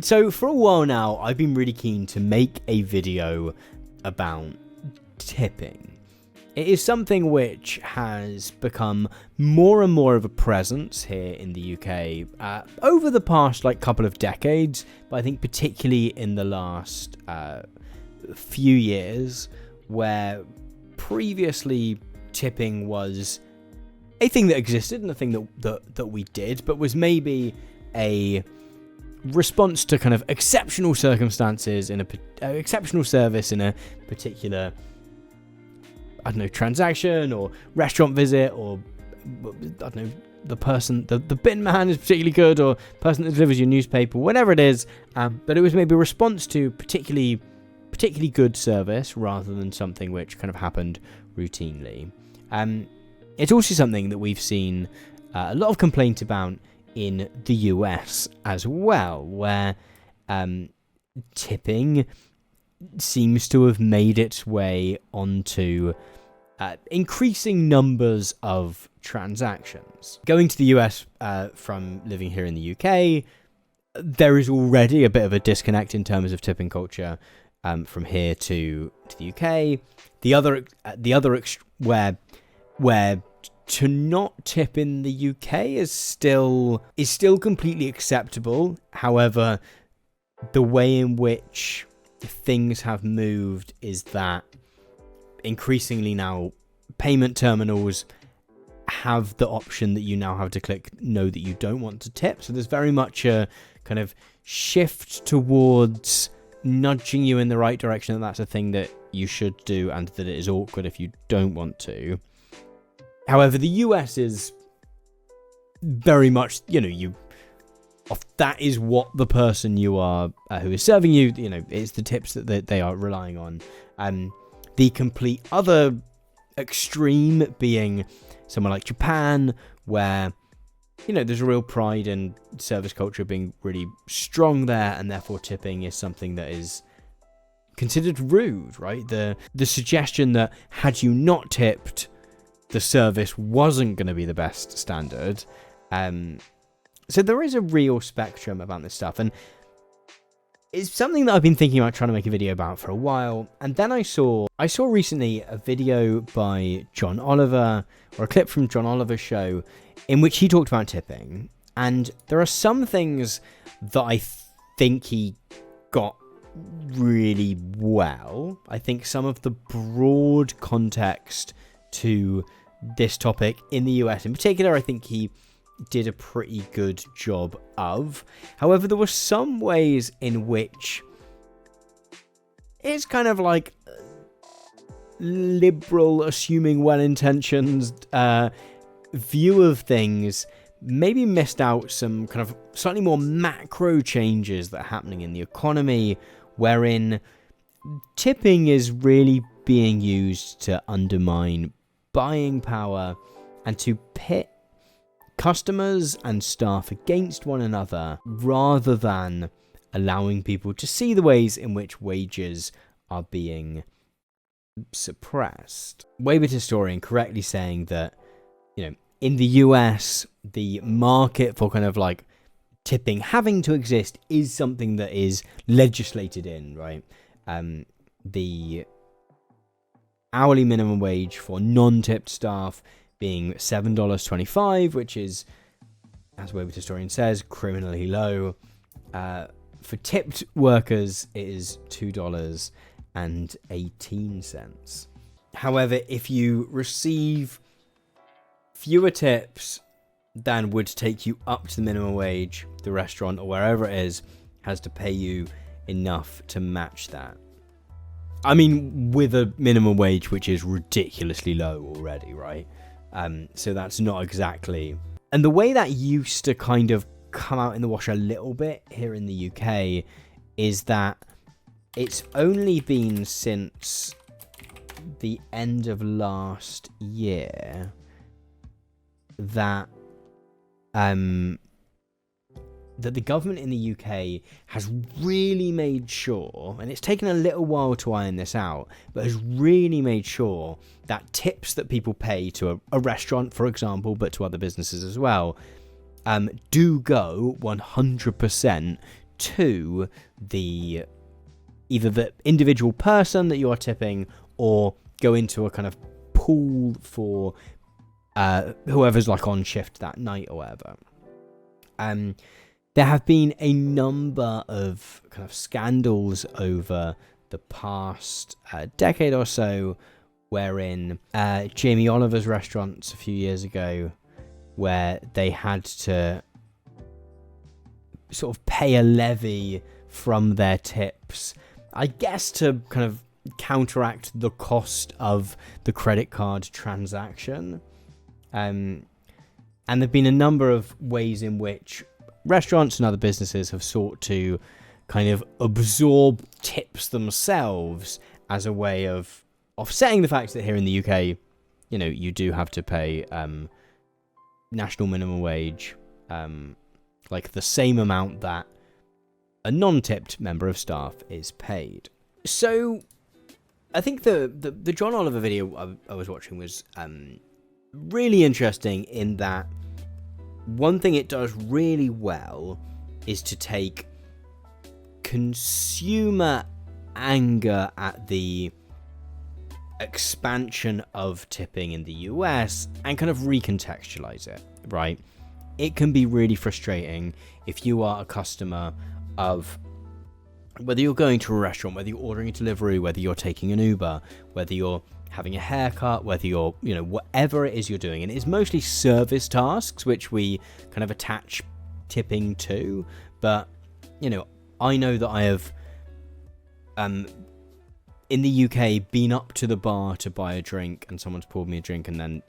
So for a while now, I've been really keen to make a video about tipping. It is something which has become more and more of a presence here in the UK over the past couple of decades, but I think particularly in the last few years, where previously tipping was a thing that existed and a thing that we did, but was maybe a response to kind of exceptional circumstances in a exceptional service in a particular, I don't know, transaction or restaurant visit, or I don't know, the bin man is particularly good, or person that delivers your newspaper, whatever it is, but it was maybe a response to particularly good service rather than something which kind of happened routinely. It's also something that we've seen a lot of complaint about in the US as well, where tipping seems to have made its way onto increasing numbers of transactions. Going to the US from living here in the UK, there is already a bit of a disconnect in terms of tipping culture from here to the UK. The other where to not tip in the UK is still completely acceptable. However, the way in which things have moved is that increasingly now payment terminals have the option that you now have to click no that you don't want to tip. So there's very much a kind of shift towards nudging you in the right direction, that that's a thing that you should do and that it is awkward if you don't want to. However, the US is very much, that is what the person you are who is serving you, it's the tips that they are relying on. The complete other extreme being somewhere like Japan, where, there's a real pride in service culture being really strong there, and therefore tipping is something that is considered rude, right? The suggestion that had you not tipped, the service wasn't going to be the best standard. So there is a real spectrum about this stuff, and it's something that I've been thinking about trying to make a video about for a while. And then I saw recently a video by John Oliver, or a clip from John Oliver's show, in which he talked about tipping. And there are some things that I think he got really well. I think some of the broad context to this topic in the US in particular, I think he did a pretty good job of. However, there were some ways in which it's kind of like liberal, assuming well-intentioned view of things, maybe missed out some kind of slightly more macro changes that are happening in the economy, wherein tipping is really being used to undermine buying power and to pit customers and staff against one another, rather than allowing people to see the ways in which wages are being suppressed. Wayward historian correctly saying that, in the US, the market for kind of tipping having to exist is something that is legislated in, right? The hourly minimum wage for non-tipped staff being $7.25, which is, as Wayward historian says, criminally low. For tipped workers, it is $2.18. However, if you receive fewer tips than would take you up to the minimum wage, the restaurant or wherever it is has to pay you enough to match that. I mean, with a minimum wage which is ridiculously low already, right? So that's not exactly... And the way that used to kind of come out in the wash a little bit here in the UK is that it's only been since the end of last year that that the government in the UK has really made sure, and it's taken a little while to iron this out, but has really made sure that tips that people pay to a restaurant, for example, but to other businesses as well, do go 100% to either the individual person that you are tipping, or go into a kind of pool for whoever's like on shift that night or whatever. There have been a number of kind of scandals over the past decade or so, wherein Jamie Oliver's restaurants a few years ago, where they had to sort of pay a levy from their tips, I guess to kind of counteract the cost of the credit card transaction. And there've been a number of ways in which restaurants and other businesses have sought to kind of absorb tips themselves as a way of offsetting the fact that here in the UK, you know, you do have to pay national minimum wage, like the same amount that a non-tipped member of staff is paid. So I think the John Oliver video I was watching was really interesting in that one thing it does really well is to take consumer anger at the expansion of tipping in the US and kind of recontextualize it, right? It can be really frustrating if you are a customer of, whether you're going to a restaurant, whether you're ordering a delivery, whether you're taking an Uber, whether you're having a haircut, whether you're, you know, whatever it is you're doing. And it's mostly service tasks, which we kind of attach tipping to. But, you know, I know that I have, in the UK, been up to the bar to buy a drink and someone's poured me a drink and then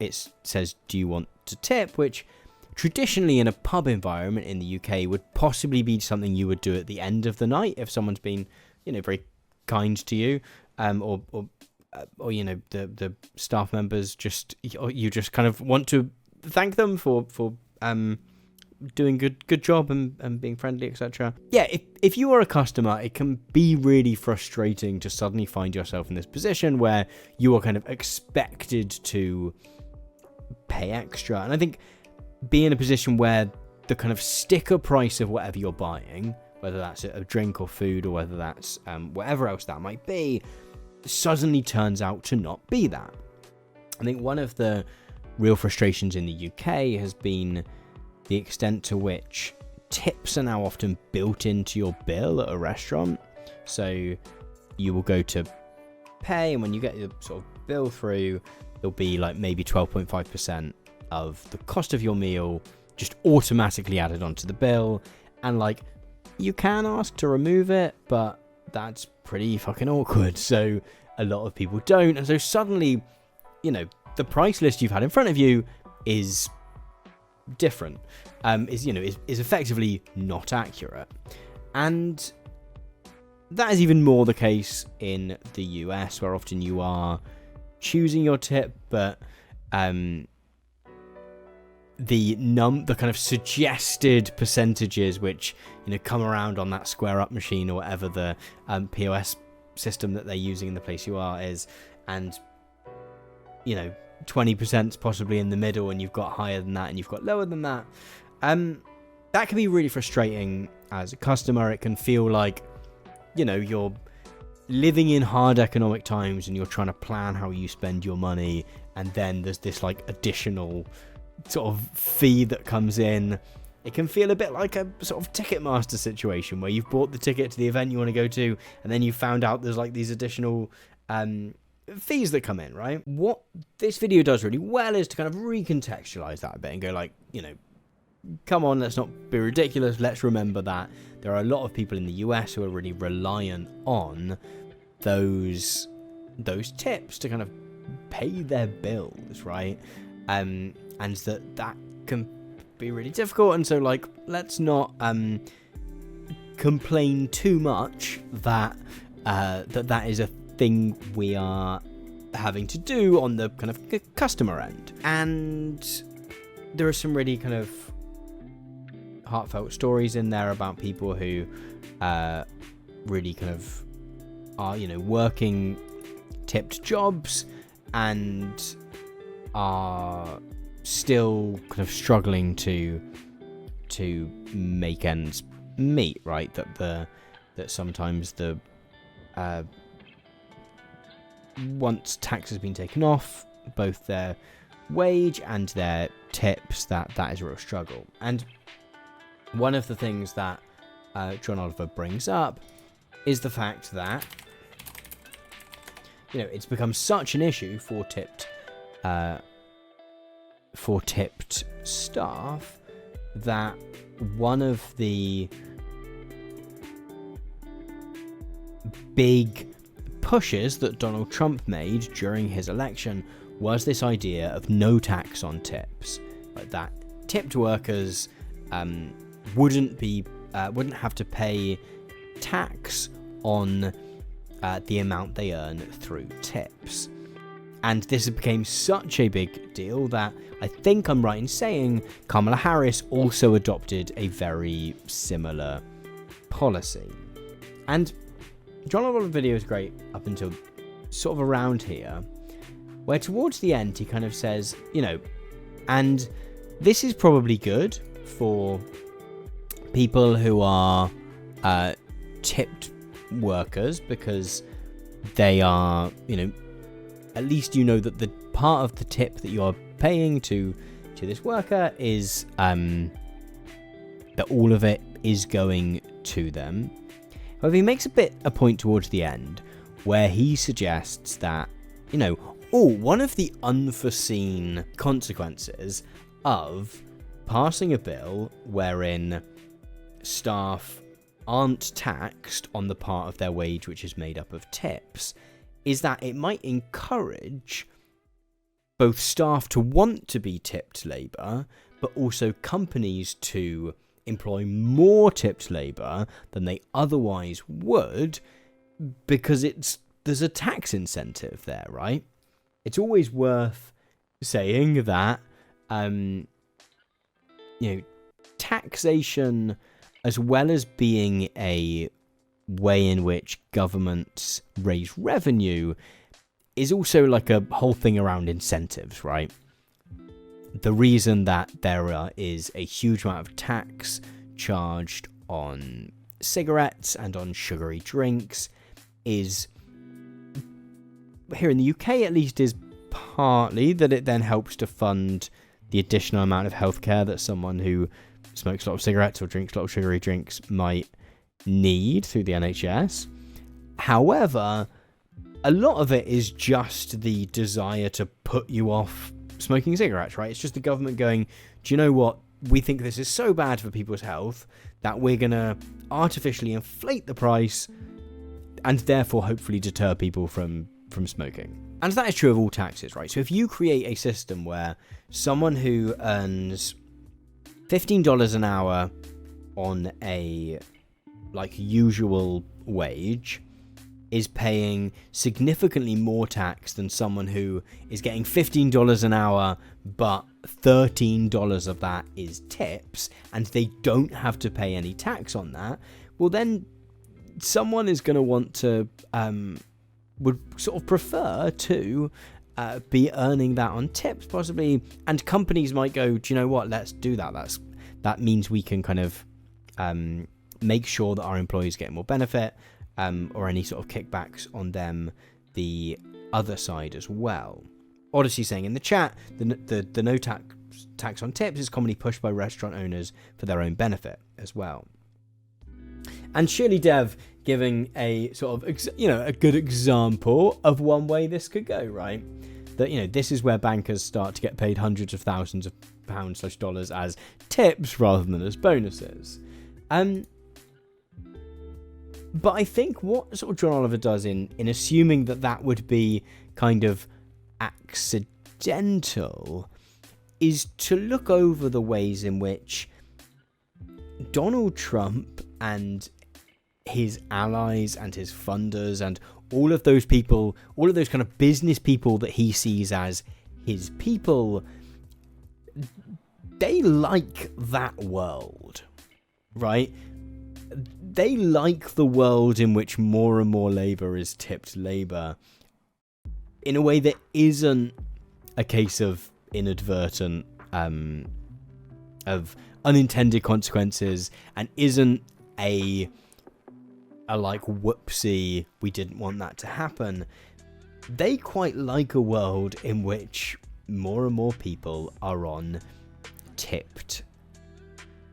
it says, do you want to tip? Which traditionally in a pub environment in the UK would possibly be something you would do at the end of the night if someone's been, you know, very kind to you, or you know, the staff members you just kind of want to thank them for doing good job and being friendly, etc. Yeah, if you are a customer, it can be really frustrating to suddenly find yourself in this position where you are kind of expected to pay extra. And I think being in a position where the kind of sticker price of whatever you're buying, whether that's a drink or food or whether that's whatever else that might be, suddenly turns out to not be that. I think one of the real frustrations in the UK has been the extent to which tips are now often built into your bill at a restaurant. So you will go to pay, and when you get your sort of bill through, there'll be like maybe 12.5% of the cost of your meal just automatically added onto the bill. And like, you can ask to remove it, but that's pretty fucking awkward. So a lot of people don't. And so suddenly, you know, the price list you've had in front of you is different, is effectively not accurate. And that is even more the case in the US, where often you are choosing your tip, but the kind of suggested percentages which, you know, come around on that square up machine or whatever the POS system that they're using in the place you are is, and, you know, 20% possibly in the middle, and you've got higher than that and you've got lower than that. That can be really frustrating as a customer. It can feel like, you know, you're living in hard economic times and you're trying to plan how you spend your money, and then there's this like additional sort of fee that comes in. It can feel a bit like a sort of Ticketmaster situation where you've bought the ticket to the event you want to go to, and then you found out there's like these additional fees that come in, right? What this video does really well is to kind of recontextualize that a bit and go like, you know, come on, let's not be ridiculous. Let's remember that there are a lot of people in the US who are really reliant on those tips to kind of pay their bills, right? And that can be really difficult. And so, like, let's not complain too much that that is a thing we are having to do on the kind of customer end. And there are some really kind of heartfelt stories in there about people who really kind of are, you know, working tipped jobs and are still kind of struggling to make ends meet, right? That sometimes the once tax has been taken off both their wage and their tips, that is a real struggle. And one of the things that John Oliver brings up is the fact that it's become such an issue for tipped staff that one of the big pushes that Donald Trump made during his election was this idea of no tax on tips, like that tipped workers wouldn't have to pay tax on the amount they earn through tips. And this became such a big deal that I think I'm right in saying Kamala Harris also adopted a very similar policy. And John Oliver's video is great up until sort of around here, where towards the end he kind of says, and this is probably good for people who are tipped workers, because they are, at least that the part of the tip that you're paying to this worker is that all of it is going to them. However, he makes a point towards the end where he suggests that, one of the unforeseen consequences of passing a bill wherein staff aren't taxed on the part of their wage which is made up of tips is that it might encourage both staff to want to be tipped labour, but also companies to employ more tipped labour than they otherwise would, because there's a tax incentive there, right? It's always worth saying that taxation, as well as being a way in which governments raise revenue, is also like a whole thing around incentives, right? The reason that there is a huge amount of tax charged on cigarettes and on sugary drinks is, here in the UK at least, is partly that it then helps to fund the additional amount of healthcare that someone who smokes a lot of cigarettes or drinks a lot of sugary drinks might need through the NHS. However, a lot of it is just the desire to put you off smoking cigarettes, right? It's just the government going, do you know what? We think this is so bad for people's health that we're going to artificially inflate the price and therefore hopefully deter people from smoking. And that is true of all taxes, right? So if you create a system where someone who earns $15 an hour on a usual wage is paying significantly more tax than someone who is getting $15 an hour, but $13 of that is tips, and they don't have to pay any tax on that, well then someone is going to want to, would sort of prefer to be earning that on tips possibly, and companies might go, do you know what, let's do that. That means we can kind of make sure that our employees get more benefit, or any sort of kickbacks on them the other side as well. Odyssey saying in the chat, the no tax on tips is commonly pushed by restaurant owners for their own benefit as well. And Shirley Dev giving a sort of, a good example of one way this could go, right? That, this is where bankers start to get paid hundreds of thousands of pounds/dollars as tips rather than as bonuses. But I think what sort of John Oliver does in assuming that would be kind of accidental is to look over the ways in which Donald Trump and his allies and his funders and all of those people, all of those kind of business people that he sees as his people, they like that world, right? They like the world in which more and more labour is tipped labour in a way that isn't a case of inadvertent, of unintended consequences, and isn't a like, whoopsie, we didn't want that to happen. They quite like a world in which more and more people are on tipped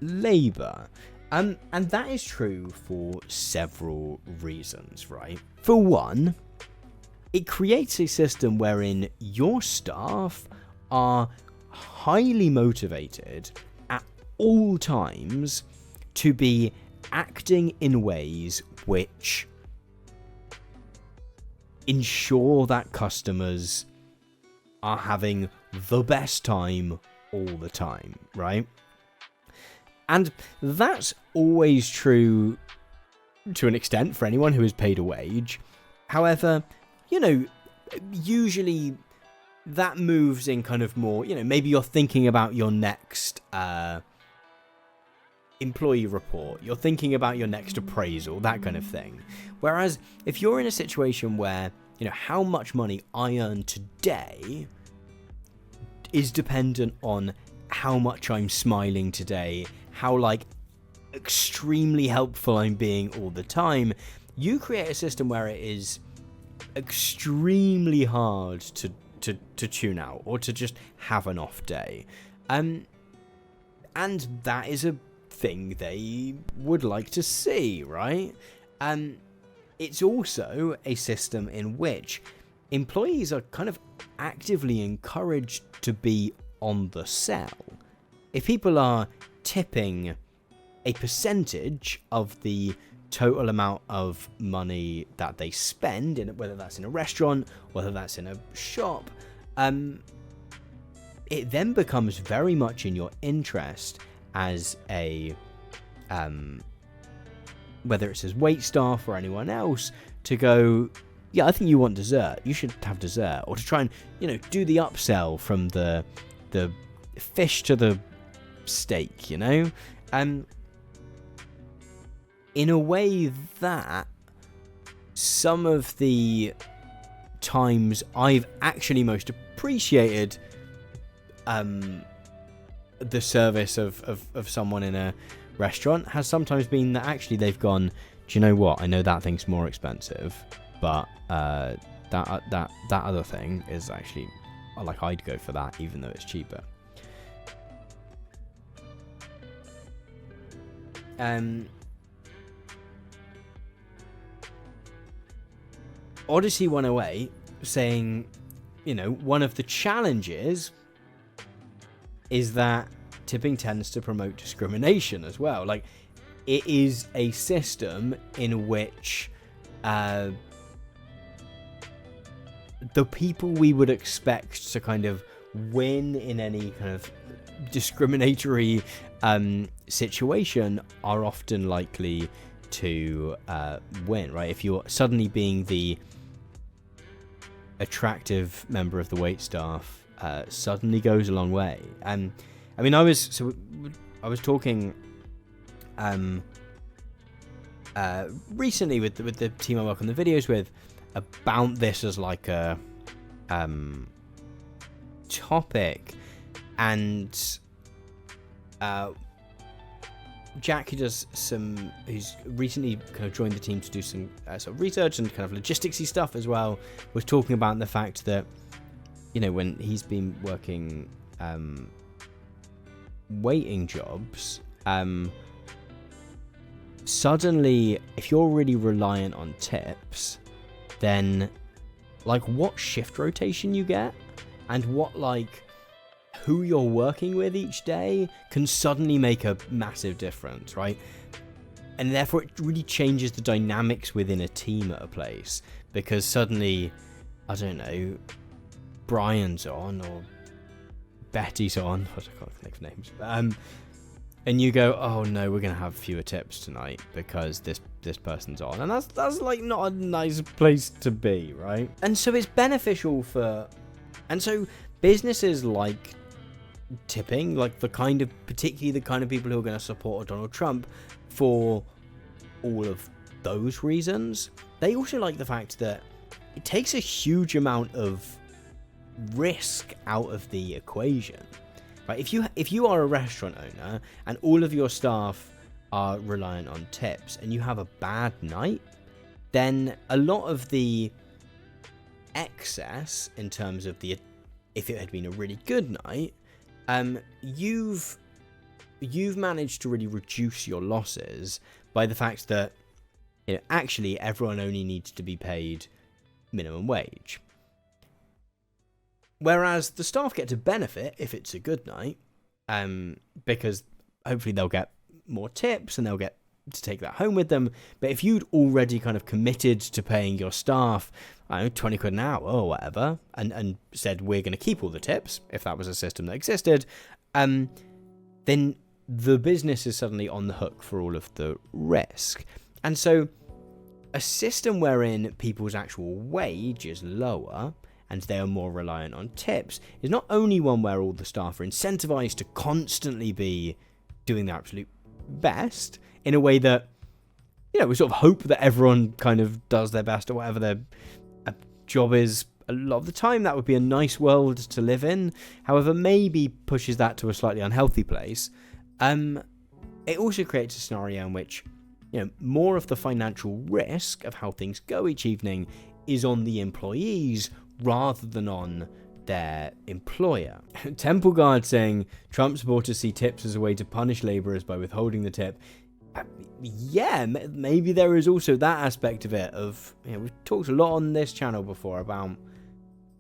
labor. And that is true for several reasons, right? For one, it creates a system wherein your staff are highly motivated at all times to be acting in ways which ensure that customers are having the best time all the time, right? And that's always true to an extent for anyone who is paid a wage. However, you know, usually that moves in kind of more, you know, maybe you're thinking about your next employee report, you're thinking about your next appraisal, that kind of thing. Whereas if you're in a situation where, you know, how much money I earn today is dependent on how much I'm smiling today, how, like, extremely helpful I'm being all the time, you create a system where it is extremely hard to tune out or to just have an off day. And that is a thing they would like to see, right? It's also a system in which employees are kind of actively encouraged to be on the sell. If people are tipping a percentage of the total amount of money that they spend, in whether that's in a restaurant, whether that's in a shop, it then becomes very much in your interest as a whether it's as wait staff or anyone else, to go, yeah, I think you want dessert, you should have dessert, or to try and, you know, do the upsell from the fish to the steak, you know, in a way that some of the times I've actually most appreciated the service of someone in a restaurant has sometimes been that actually they've gone, do you know what, I know that thing's more expensive, but that other thing is actually, like, I'd go for that even though it's cheaper. Odyssey 108 saying, you know, one of the challenges is that tipping tends to promote discrimination as well. Like, it is a system in which the people we would expect to kind of win in any kind of discriminatory situation are often likely to win, right? If you're suddenly being the attractive member of the wait staff, suddenly goes a long way. I mean, I was talking recently with the team I work on the videos with about this as like a topic, and Jack, who's recently kind of joined the team to do some sort of research and kind of logisticsy stuff as well, was talking about the fact that, you know, when he's been working waiting jobs, suddenly if you're really reliant on tips, then like what shift rotation you get and what, like, who you're working with each day can suddenly make a massive difference, right? And therefore it really changes the dynamics within a team at a place, because suddenly, I don't know, Brian's on or Betty's on, I can't think of names, and you go, oh no, we're gonna have fewer tips tonight because this person's on, and that's like not a nice place to be, right? And so it's beneficial and so businesses like tipping, like particularly the kind of people who are going to support Donald Trump for all of those reasons, they also like the fact that it takes a huge amount of risk out of the equation, right? If you are a restaurant owner and all of your staff are reliant on tips and you have a bad night, then a lot of the excess in terms of if it had been a really good night, you've managed to really reduce your losses by the fact that actually everyone only needs to be paid minimum wage. Whereas the staff get to benefit if it's a good night, because hopefully they'll get more tips and they'll get to take that home with them. But if you'd already kind of committed to paying your staff, I don't know, 20 quid an hour or whatever, and said we're going to keep all the tips, if that was a system that existed, then the business is suddenly on the hook for all of the risk. And so a system wherein people's actual wage is lower and they are more reliant on tips is not only one where all the staff are incentivized to constantly be doing their absolute best in a way that, we sort of hope that everyone kind of does their best or whatever their job is. A lot of the time that would be a nice world to live in. However, maybe pushes that to a slightly unhealthy place. It also creates a scenario in which, more of the financial risk of how things go each evening is on the employees rather than on their employer. Temple Guard saying Trump supporters see tips as a way to punish labourers by withholding the tip. Yeah, maybe there is also that aspect of it. We've talked a lot on this channel before about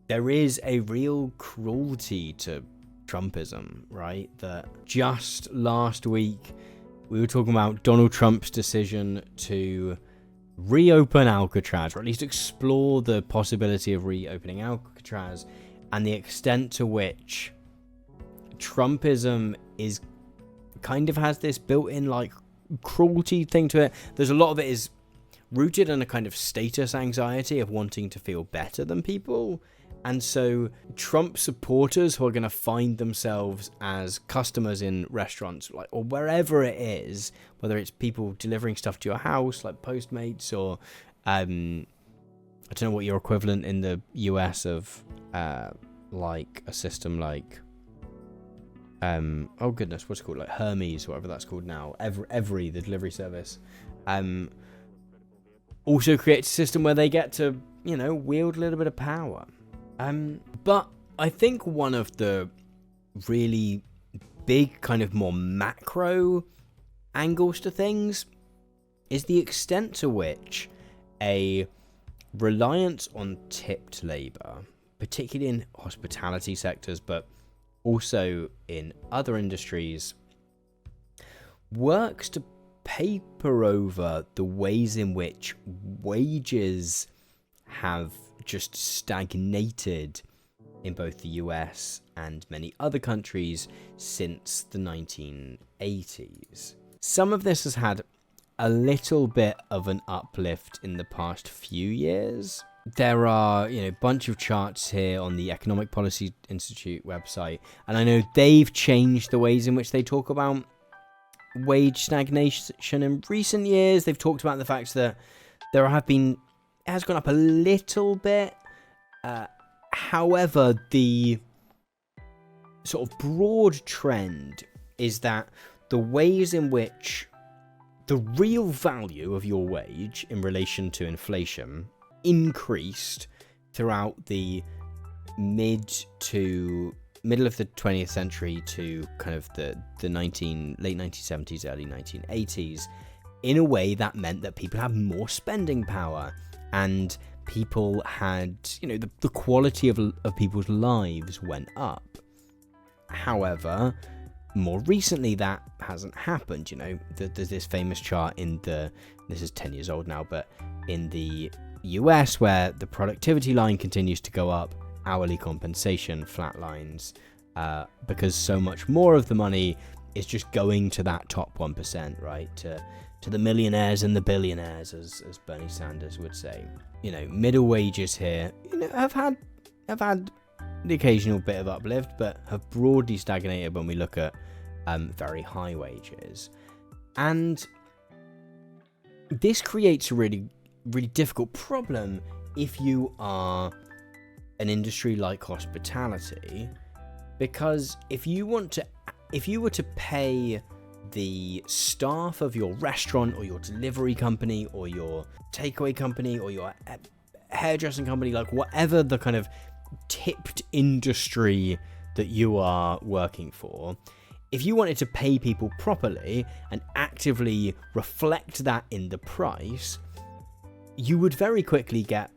there is a real cruelty to Trumpism, right? That just last week we were talking about Donald Trump's decision to reopen Alcatraz, or at least explore the possibility of reopening Alcatraz, and the extent to which Trumpism is kind of has this built-in cruelty thing to it. There's a lot of it is rooted in a kind of status anxiety of wanting to feel better than people. And so Trump supporters who are going to find themselves as customers in restaurants or wherever it is, whether it's people delivering stuff to your house like Postmates or I don't know what your equivalent in the US of a system like oh goodness, what's it called, like Hermes, whatever that's called now, every the delivery service, also creates a system where they get to wield a little bit of power. But I think one of the really big kind of more macro angles to things is the extent to which a reliance on tipped labour, particularly in hospitality sectors, but also in other industries, works to paper over the ways in which wages have just stagnated in both the US and many other countries since the 1980s. Some of this has had a little bit of an uplift in the past few years. There are, a bunch of charts here on the Economic Policy Institute website, and I know they've changed the ways in which they talk about wage stagnation in recent years. They've talked about the fact that it has gone up a little bit. However, the sort of broad trend is that the ways in which the real value of your wage in relation to inflation increased throughout the middle of the 20th century to kind of the late 1970s, early 1980s, in a way that meant that people had more spending power and people had, the quality of people's lives went up. However, more recently that hasn't happened. There's this famous chart this is 10 years old now, but in the US where the productivity line continues to go up, hourly compensation flatlines, because so much more of the money is just going to that top 1%, right? To the millionaires and the billionaires, as Bernie Sanders would say. Middle wages here, have had the occasional bit of uplift, but have broadly stagnated when we look at very high wages. And this creates a really, really difficult problem if you are an industry like hospitality, because if you were to pay the staff of your restaurant or your delivery company or your takeaway company or your hairdressing company, like whatever the kind of tipped industry that you are working for, if you wanted to pay people properly and actively reflect that in the price, you would very quickly get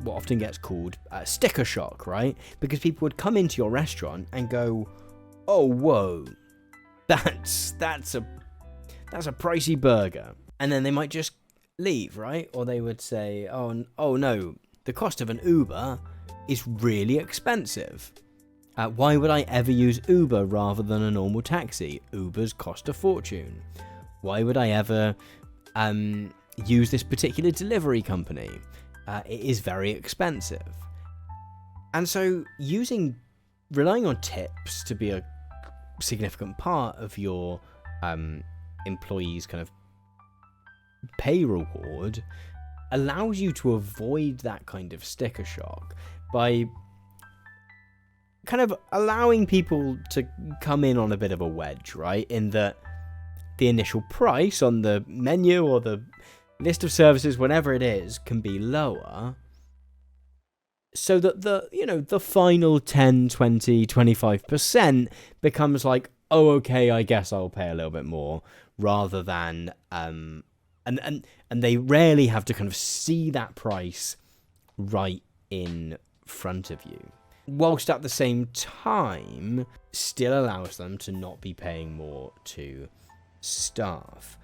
what often gets called sticker shock, right? Because people would come into your restaurant and go, "Oh, whoa, that's a pricey burger," and then they might just leave, right? Or they would say, "Oh no, the cost of an Uber is really expensive. Why would I ever use Uber rather than a normal taxi? Ubers cost a fortune. Why would I ever use this particular delivery company? It is very expensive." And so relying on tips to be a significant part of your employees' kind of pay reward allows you to avoid that kind of sticker shock by kind of allowing people to come in on a bit of a wedge, right? In that the initial price on the menu or the list of services, whatever it is, can be lower, so that the final 10, 20, 25% becomes like, "Oh, okay, I guess I'll pay a little bit more," rather than and they rarely have to kind of see that price right in front of you, whilst at the same time still allows them to not be paying more to staff.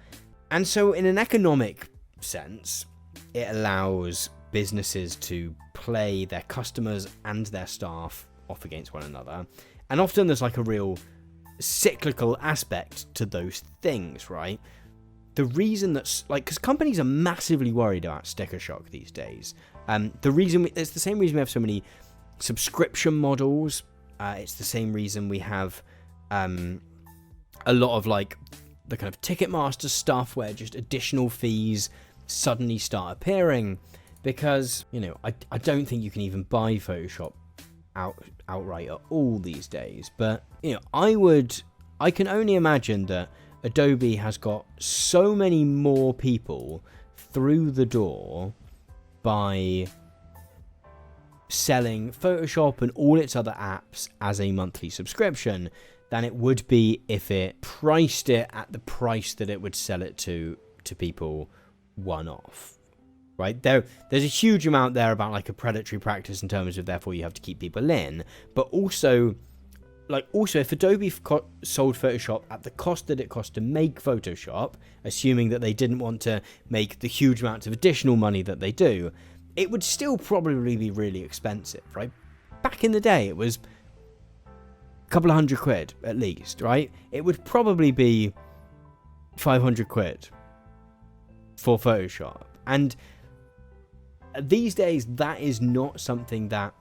And so in an economic sense, it allows businesses to play their customers and their staff off against one another. And often there's like a real cyclical aspect to those things, right? The reason that's like, because companies are massively worried about sticker shock these days. It's the same reason we have so many subscription models. It's the same reason we have a lot of like the kind of Ticketmaster stuff where just additional fees suddenly start appearing, because I don't think you can even buy Photoshop outright at all these days. But I can only imagine that Adobe has got so many more people through the door by selling Photoshop and all its other apps as a monthly subscription than it would be if it priced it at the price that it would sell it to people one-off, right? There's a huge amount there about like a predatory practice in terms of therefore you have to keep people in, but also if Adobe sold Photoshop at the cost that it cost to make Photoshop, assuming that they didn't want to make the huge amounts of additional money that they do, it would still probably be really expensive, right? Back in the day, it was a couple of £100 at least, right? It would probably be £500 for Photoshop. And these days, that is not something that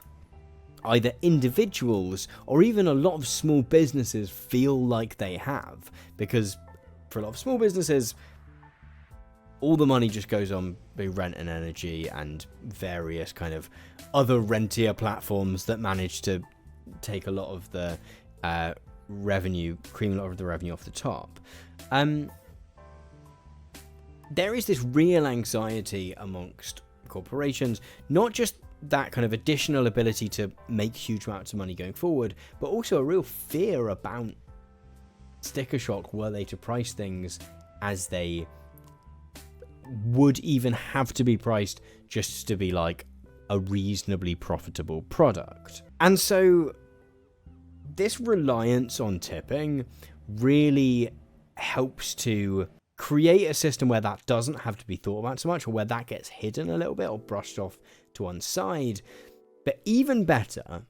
either individuals or even a lot of small businesses feel like they have, because for a lot of small businesses, all the money just goes on by rent and energy and various kind of other rentier platforms that manage to take a lot of the revenue, cream a lot of the revenue off the top. There is this real anxiety amongst corporations, not just that kind of additional ability to make huge amounts of money going forward, but also a real fear about sticker shock were they to price things as they would even have to be priced just to be like a reasonably profitable product. And so this reliance on tipping really helps to create a system where that doesn't have to be thought about so much, or where that gets hidden a little bit or brushed off to one side. But even better,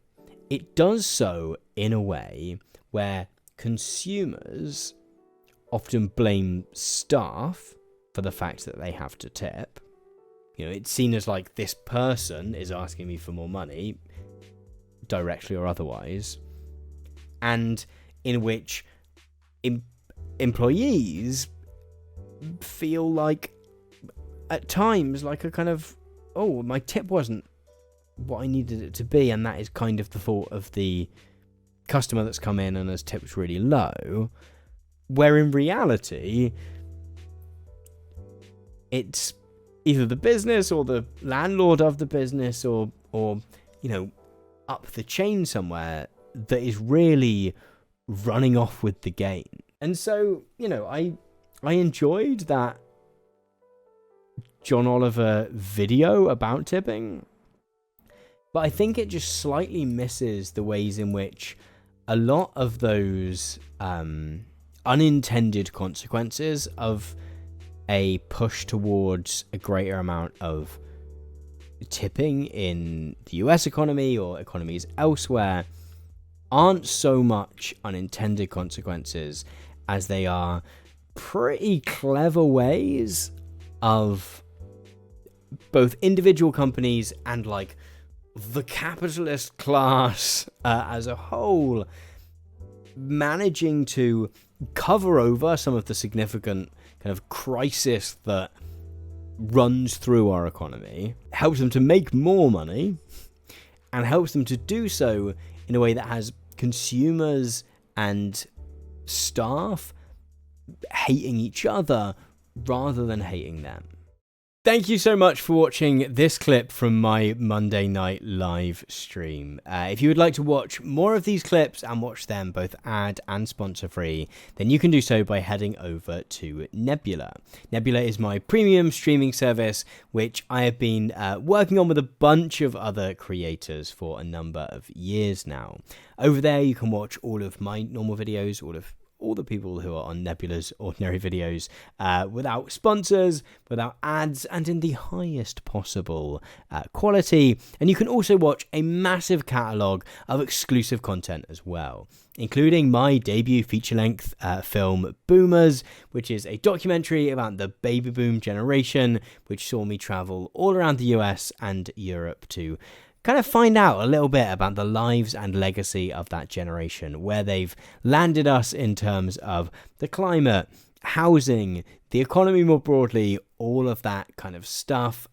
it does so in a way where consumers often blame staff for the fact that they have to tip. It's seen as like, this person is asking me for more money, directly or otherwise, and in which employees feel like, at times, like a kind of, oh, my tip wasn't what I needed it to be, and that is kind of the fault of the customer that's come in and has tipped really low, where in reality, it's either the business or the landlord of the business or up the chain somewhere that is really running off with the gain. And so, I enjoyed that John Oliver video about tipping, but I think it just slightly misses the ways in which a lot of those unintended consequences of a push towards a greater amount of tipping in the US economy or economies elsewhere aren't so much unintended consequences as they are pretty clever ways of both individual companies and like the capitalist class as a whole managing to cover over some of the significant kind of crisis that runs through our economy, helps them to make more money, and helps them to do so in a way that has consumers and staff hating each other rather than hating them. Thank you so much for watching this clip from my Monday night live stream. If you would like to watch more of these clips and watch them both ad and sponsor free, then you can do so by heading over to Nebula. Nebula is my premium streaming service, which I have been working on with a bunch of other creators for a number of years now. Over there, you can watch all of my normal videos, all the people who are on Nebula's ordinary videos without sponsors, without ads, and in the highest possible quality. And you can also watch a massive catalogue of exclusive content as well, including my debut feature-length film Boomers, which is a documentary about the baby boom generation, which saw me travel all around the US and Europe to kind of find out a little bit about the lives and legacy of that generation, where they've landed us in terms of the climate, housing, the economy more broadly, all of that kind of stuff.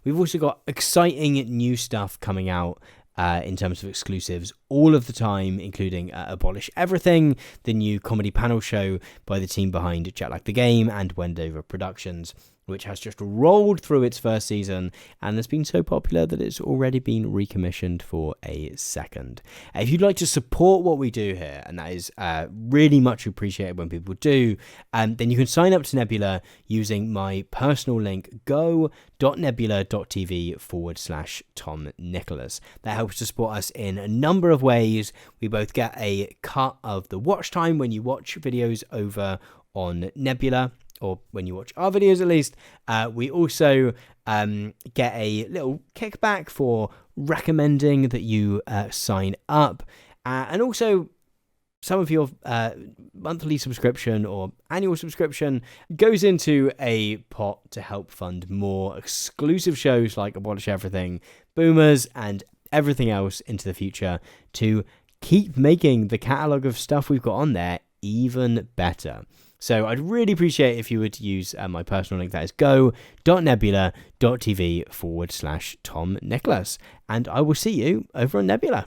We've also got exciting new stuff coming out in terms of exclusives all of the time, including Abolish Everything, the new comedy panel show by the team behind Jet Lag the Game and Wendover Productions, which has just rolled through its first season and has been so popular that it's already been recommissioned for a second. If you'd like to support what we do here, and that is really much appreciated when people do, then you can sign up to Nebula using my personal link, go.nebula.tv/Tom Nicholas. That helps to support us in a number of ways. We both get a cut of the watch time when you watch videos over on Nebula, or when you watch our videos at least. We also get a little kickback for recommending that you sign up. And also, some of your monthly subscription or annual subscription goes into a pot to help fund more exclusive shows like Abolish Everything, Boomers, and everything else into the future to keep making the catalogue of stuff we've got on there even better. So I'd really appreciate if you would use my personal link, that is go.nebula.tv/Tom Nicholas. And I will see you over on Nebula.